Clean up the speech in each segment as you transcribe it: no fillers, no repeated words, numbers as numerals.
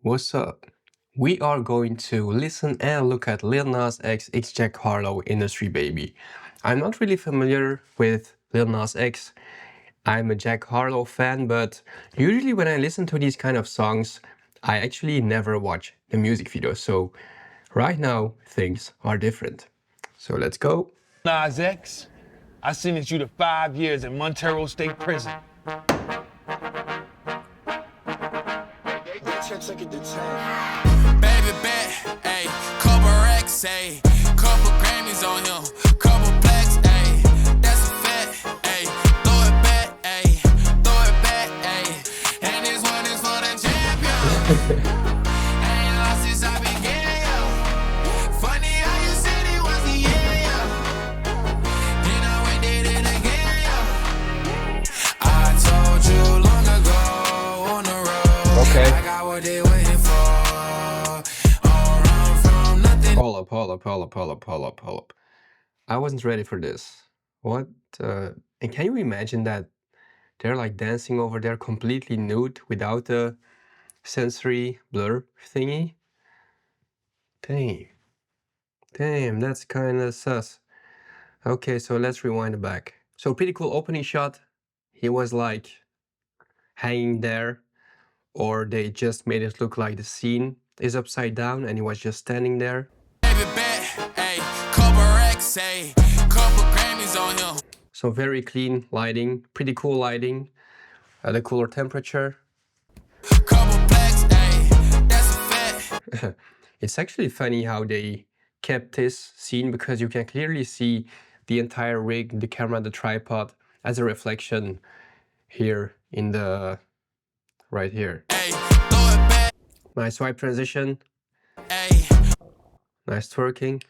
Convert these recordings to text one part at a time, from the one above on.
What's up? We are going to listen and look at Lil Nas X Jack Harlow Industry Baby. I'm not really familiar with Lil Nas X. I'm a Jack Harlow fan, but usually when I listen to these kind of songs, I actually never watch the music video. So right now things are different. So let's go. Nas X, I sentenced you to 5 years in Montero State Prison. Baby bet, ayy, couple racks, ayy, couple Grammys on him, couple blacks, ayy, that's a fact, ayy, throw it back, ayy, throw it back, ayy, and this one is for the champion. Ain't lost since I began, yo. Funny how you said it was the year, yo. Then I went did it again, yo. I told you long ago on the road, Okay. I got what they waiting for. Hold up. I wasn't ready for this. What? And can you imagine that they're like dancing over there completely nude without the sensory blur thingy? Damn, that's kind of sus. Okay, so let's rewind it back. So pretty cool opening shot. He was like hanging there, or they just made it look like the scene is upside down and he was just standing there. So very clean lighting, pretty cool lighting, the cooler temperature. It's actually funny how they kept this scene because you can clearly see the entire rig, the camera, the tripod as a reflection here in the right here. Nice swipe transition. Nice twerking.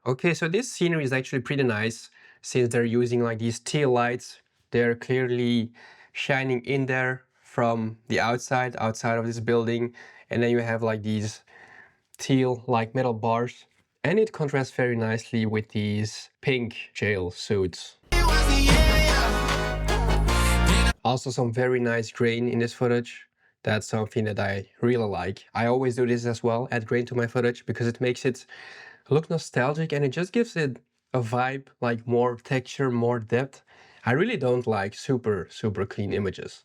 Okay, so this scenery is actually pretty nice since they're using like these tail lights. They're clearly shining in there from the outside of this building, and then you have like these teal like metal bars, and it contrasts very nicely with these pink jail suits. Also some very nice grain in this footage. That's something that I really like. I always do this as well, add grain to my footage, because it makes it look nostalgic and it just gives it a vibe, like more texture, more depth. I really don't like super clean images.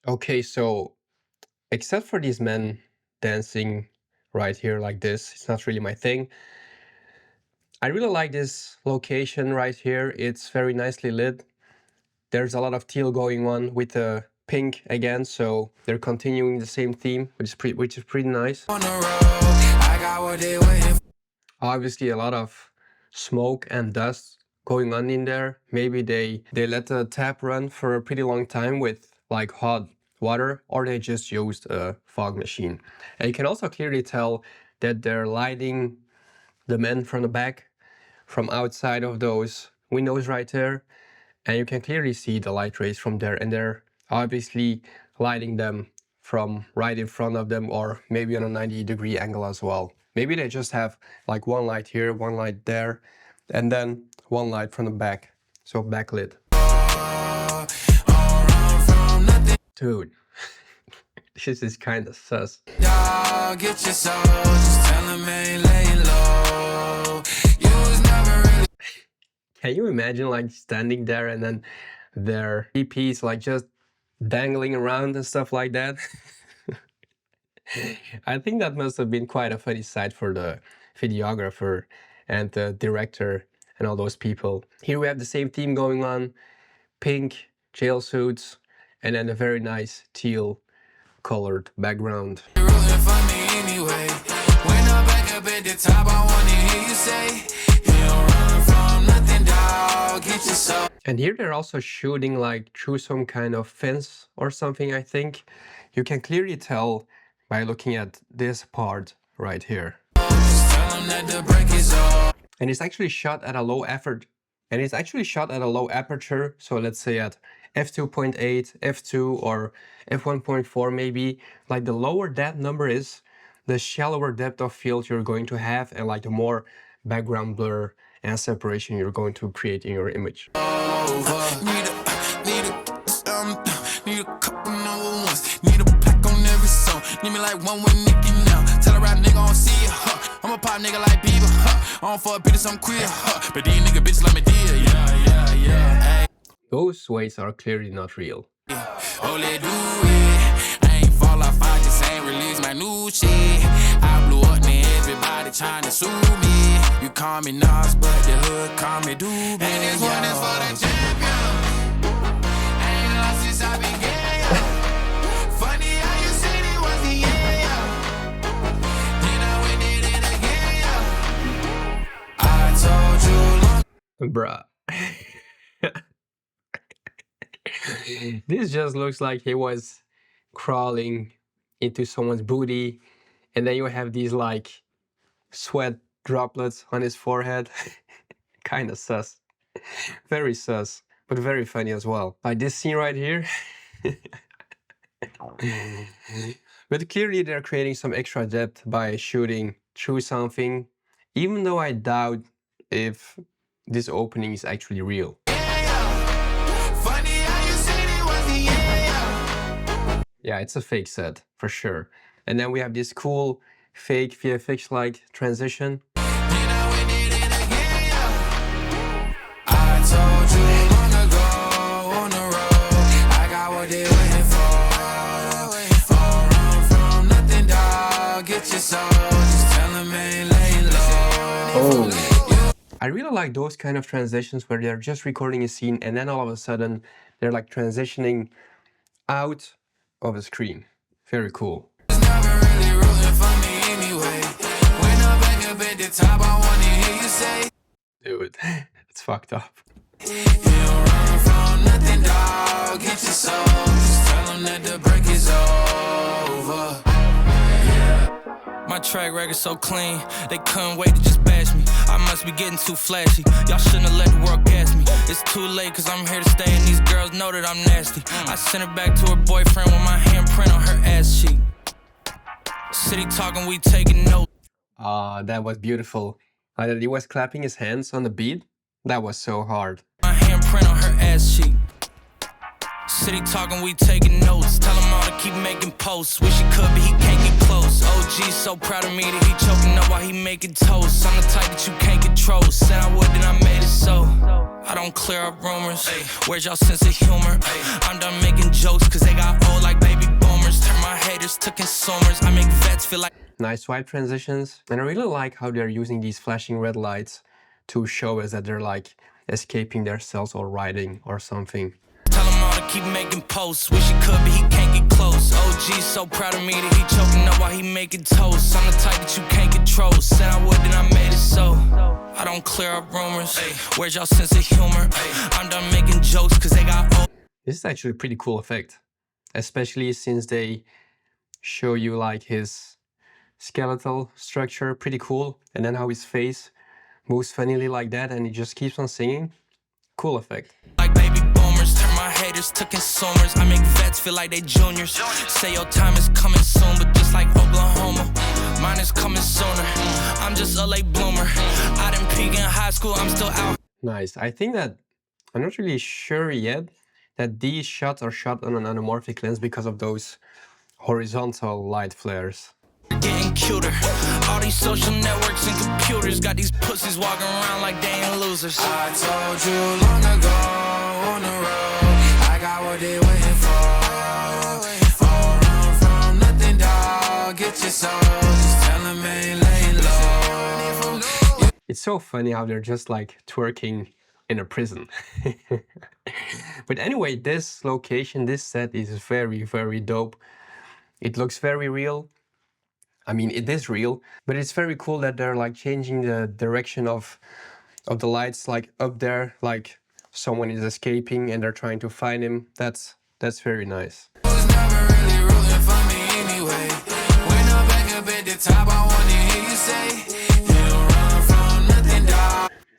Okay, so except for these men dancing right here like this, it's not really my thing. I really like this location right here. It's very nicely lit. There's a lot of teal going on with the pink again, so they're continuing the same theme, which is pretty nice. Obviously a lot of smoke and dust going on in there. Maybe they let the tap run for a pretty long time with like hot water, or they just used a fog machine. And you can also clearly tell that they're lighting the men from the back from outside of those windows right there, and you can clearly see the light rays from there, and they're obviously lighting them from right in front of them, or maybe on a 90-degree angle as well. Maybe they just have like one light here, one light there, and then one light from the back, so backlit. Dude, this is kind of sus. Can you imagine like standing there and then their EPs like just dangling around and stuff like that? I think that must have been quite a funny sight for the videographer and the director and all those people. Here we have the same theme going on, pink jail suits, and then a very nice teal colored background. And here they're also shooting like through some kind of fence or something, I think. You can clearly tell by looking at this part right here. And it's actually shot at a low effort. And it's actually shot at a low aperture, so let's say at f2.8, f2 or f1.4 maybe. Like the lower that number is, the shallower depth of field you're going to have, and like the more background blur and separation you're going to create in your image. Need a couple number ones. Need a pack on every song. Need me like one with Nicky now. Tell a rap nigga I don't see ya. I'm a pop nigga like Bieber. I don't fuck bitches, I'm queer. But these nigga bitches let me deal. Yeah. Those weights are clearly not real. Oh, let do it. I ain't fall off, I just ain't release my new shit. I blew up, man, everybody trying to sue me. You call me Nas, but the hood call me Doobie. And this one is for the champion. I ain't lost since I began, yo. Funny how you said it was the end, yo. Then I went did it again, yo. I told you long. Bruh. This just looks like he was crawling into someone's booty, and then you have these like sweat droplets on his forehead. Kind of sus. Very sus, but very funny as well. Like this scene right here. But clearly they're creating some extra depth by shooting through something, even though I doubt if this opening is actually real. Yeah, it's a fake set, for sure. And then we have this cool fake VFX-like transition. Oh. I really like those kind of transitions where they're just recording a scene and then all of a sudden they're like transitioning out of the screen. Very cool. Dude, it's fucked up. My track record so clean, they couldn't wait to just bash me. I must be getting too flashy. Y'all shouldn't have let the world gas me. It's too late cause I'm here to stay and these girls know that I'm nasty. I sent her back to her boyfriend with my handprint on her ass cheek. City talking, we taking notes. That was beautiful. Like he was clapping his hands on the beat. That was so hard. My handprint on her ass cheek. City talking, we taking notes. Tell him all to keep making posts. Wish he could, but he can't get close. OG so proud of me that he choking up while he making toast. I'm the type that you can't control. Said I would, then I made it so. I don't clear up rumors. Where's y'all sense of humor? I'm done making jokes cause they got old like baby boomers. Turn my haters to consumers. I make vets feel like. Nice swipe transitions. And I really like how they're using these flashing red lights to show us that they're like escaping their cells or riding or something. Tell him all to keep making posts. Wish he could, but he can't get close. OG so proud of me that he choking up while he making toast. I'm the type that you can't control. Said I would, then I made it so. I don't clear up rumors. Where's y'all sense of humor? I'm done making jokes cause they got old. This is actually a pretty cool effect, especially since they show you like his skeletal structure, pretty cool, and then how his face moves funnily like that and he just keeps on singing. Cool effect. Like baby boomers, turn my haters to consumers. I make vets feel like they juniors. Say your time is coming soon, but just like Oklahoma, mine is coming sooner. I'm just a late bloomer. I didn't peak in high school, I'm still out. Nice. I think that I'm not really sure yet that these shots are shot on an anamorphic lens because of those horizontal light flares. Getting cuter. All these social networks and computers got these pussies walking around like they ain't losers. I told you long ago on the road, I got what they waiting for. All run from nothing, dog. Get your soul. Just tell them ain't laying low. It's so funny how they're just like twerking in a prison. But anyway, this location, this set is very, very dope. It looks very real. I mean, it is real, but it's very cool that they're like changing the direction of the lights, like up there, like someone is escaping and they're trying to find him. That's very nice.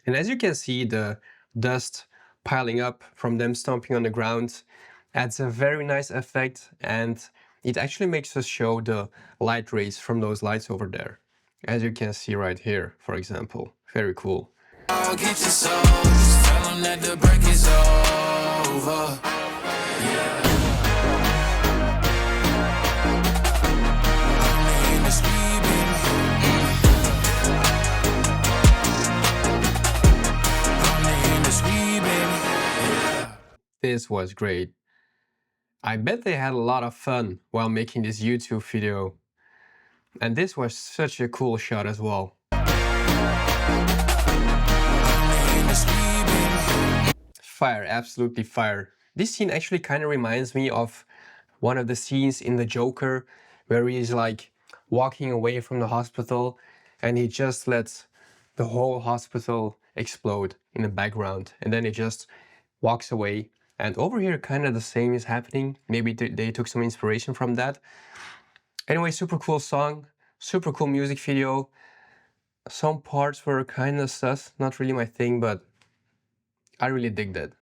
And as you can see, the dust piling up from them stomping on the ground adds a very nice effect, and it actually makes us show the light rays from those lights over there, as you can see right here, for example. Very cool. I'll get your soul, just tell them that the break is over. Only in the street, baby. Only in the street, baby. This was great. I bet they had a lot of fun while making this YouTube video. And this was such a cool shot as well. Fire, absolutely fire. This scene actually kind of reminds me of one of the scenes in The Joker where he's like walking away from the hospital and he just lets the whole hospital explode in the background, and then he just walks away. And over here kind of the same is happening. Maybe they took some inspiration from that. Anyway, super cool song, super cool music video. Some parts were kind of sus, not really my thing, but I really dig that.